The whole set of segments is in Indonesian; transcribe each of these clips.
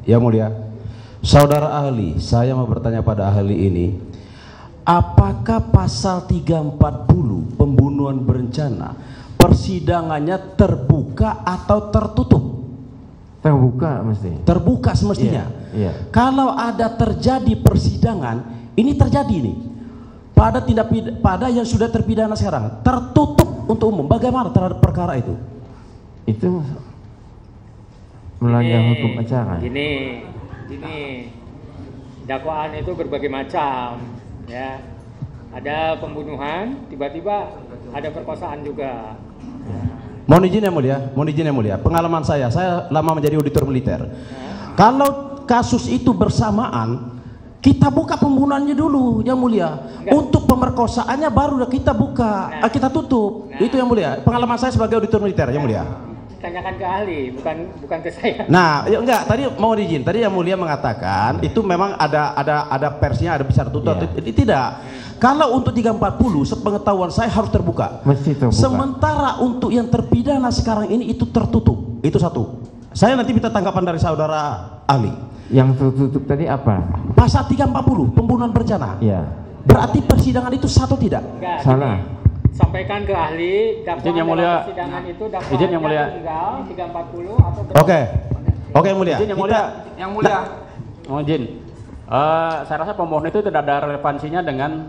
Yang mulia, saudara ahli, saya mau bertanya pada ahli ini, apakah pasal 340 pembunuhan berencana persidangannya terbuka atau tertutup? Terbuka mesti. Terbuka semestinya. Iya. Kalau ada terjadi persidangan, ini terjadi nih pada pada yang sudah terpidana sekarang, tertutup untuk umum. Bagaimana terhadap perkara itu? Itu melanggar hukum acara. Gini, dakwaan itu berbagai macam, ya. Ada pembunuhan, tiba-tiba ada perkosaan juga. Mohon izin yang mulia, pengalaman saya lama menjadi auditor militer. Kalau kasus itu bersamaan, kita buka pembunuhannya dulu, yang mulia. Untuk pemerkosaannya baru kita buka, kita tutup. Itu yang mulia. Pengalaman saya sebagai auditor militer, yang mulia. Tanyakan ke ahli, bukan ke saya. Nah, ya enggak, tadi mau izin. Tadi yang mulia mengatakan itu memang ada versinya, ada bisa tertutup. Tidak. Kalau untuk 340, sepengetahuan saya harus terbuka. Mesti terbuka. Sementara untuk yang terpidana sekarang ini itu tertutup. Itu satu. Saya nanti minta tanggapan dari saudara ahli. Yang tertutup tadi apa? Pasal 340 pembunuhan berencana. Iya. Berarti persidangan itu satu tidak? Enggak, salah. Sampaikan ke ahli, dakwaan yang mulia, persidangan itu izin yang mulia. tunggal 340 atau Oke, yang mulia. Izin yang mulia. Mohon izin. Saya rasa pemohon itu tidak ada relevansinya dengan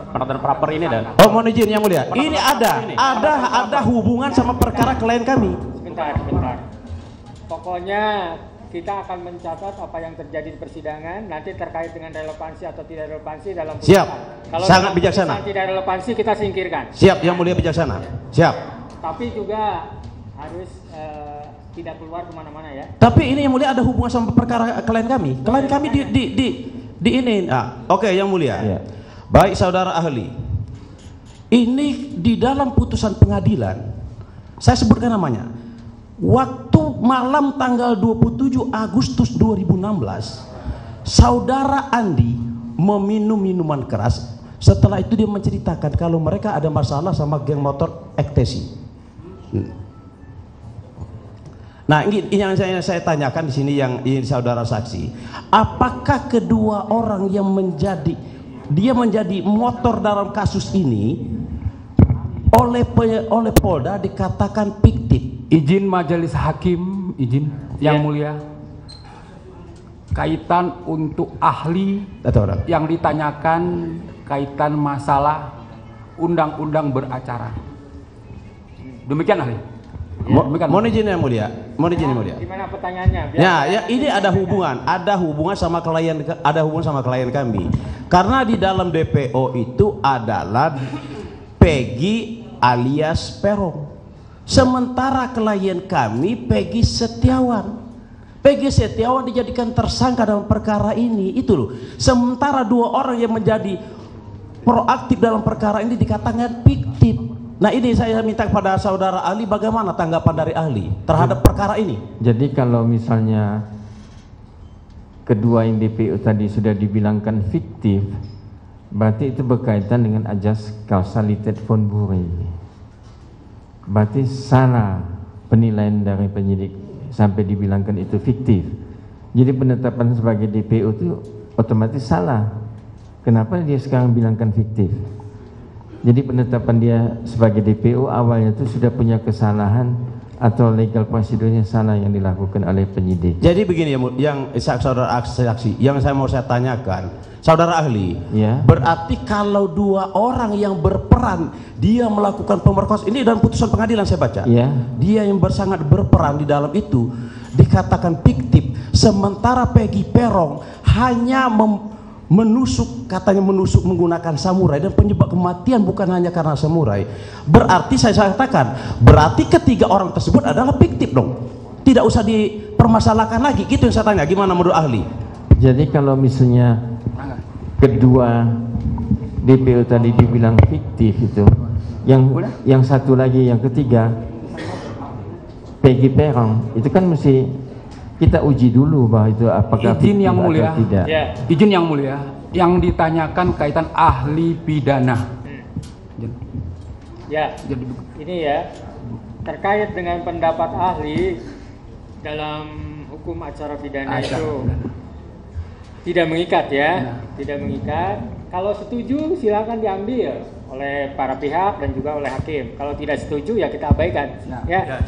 penetapan praper ini dan. Oh, mohon izin yang mulia. Ini ada hubungan sama perkara klien kami. Sebentar. Pokoknya kita akan mencatat apa yang terjadi di persidangan, nanti terkait dengan relevansi atau tidak relevansi dalam putusan. Siap. Kalau Sangat bijaksana. Tidak relevansi kita singkirkan. Siap, yang mulia bijaksana. Siap. Tapi juga harus tidak keluar kemana-mana ya. Tapi ini yang mulia ada hubungan sama perkara klien kami. Klien kami di ini. Oke, yang mulia. Iya. Baik saudara ahli. Ini di dalam putusan pengadilan, saya sebutkan namanya. Waktu malam tanggal 27 Agustus 2016, saudara Andi meminum minuman keras. Setelah itu dia menceritakan kalau mereka ada masalah sama geng motor ekstasi. Nah, ini yang saya tanyakan di sini, yang ini saudara saksi. Apakah kedua orang yang menjadi motor dalam kasus ini oleh Polda dikatakan fiktif? Izin majelis hakim, izin yang mulia. Kaitan untuk ahli yang ditanyakan kaitan masalah undang-undang beracara. Demikian ahli. Mohon izin yang mulia. Gimana pertanyaannya? Ya, ini ada hubungan sama klien kami. Karena di dalam DPO itu adalah Peggy alias Peron. Sementara klien kami Peggy Setiawan. Peggy Setiawan dijadikan tersangka dalam perkara ini, itu loh. Sementara dua orang yang menjadi proaktif dalam perkara ini dikatakan fiktif. Nah, ini saya minta kepada saudara ahli, bagaimana tanggapan dari ahli terhadap perkara ini? Jadi kalau misalnya kedua yang DPO tadi sudah dibilangkan fiktif, berarti itu berkaitan dengan ajas kausalitas von Bury. Berarti salah penilaian dari penyidik sampai dibilangkan itu fiktif. Jadi penetapan sebagai DPO itu otomatis salah. Kenapa dia sekarang bilangkan fiktif? Jadi penetapan dia sebagai DPO awalnya itu sudah punya kesalahan atau legal prosedurnya salah yang dilakukan oleh penyidik. Jadi begini yang saudara saksi, yang saya tanyakan, saudara ahli, ya. Berarti kalau dua orang yang berperan dia melakukan pemerkosaan, ini dalam putusan pengadilan saya baca, ya. Dia yang sangat berperan di dalam itu dikatakan fiktif, sementara Peggy Peron hanya menusuk menggunakan samurai, dan penyebab kematian bukan hanya karena samurai. Berarti saya katakan, berarti ketiga orang tersebut adalah fiktif dong, tidak usah dipermasalahkan lagi. Gitu yang saya tanya, gimana menurut ahli? Jadi kalau misalnya kedua DPO tadi dibilang fiktif itu, yang satu lagi, yang ketiga Peggy Peron, itu kan mesti kita uji dulu bahwa itu apakah izin yang mulia atau tidak. Ya. Izin yang mulia, yang ditanyakan kaitan ahli pidana. Ya, ini ya, terkait dengan pendapat ahli dalam hukum acara pidana itu tidak mengikat ya, tidak mengikat. Kalau setuju silakan diambil oleh para pihak dan juga oleh hakim. Kalau tidak setuju ya kita abaikan. Ya.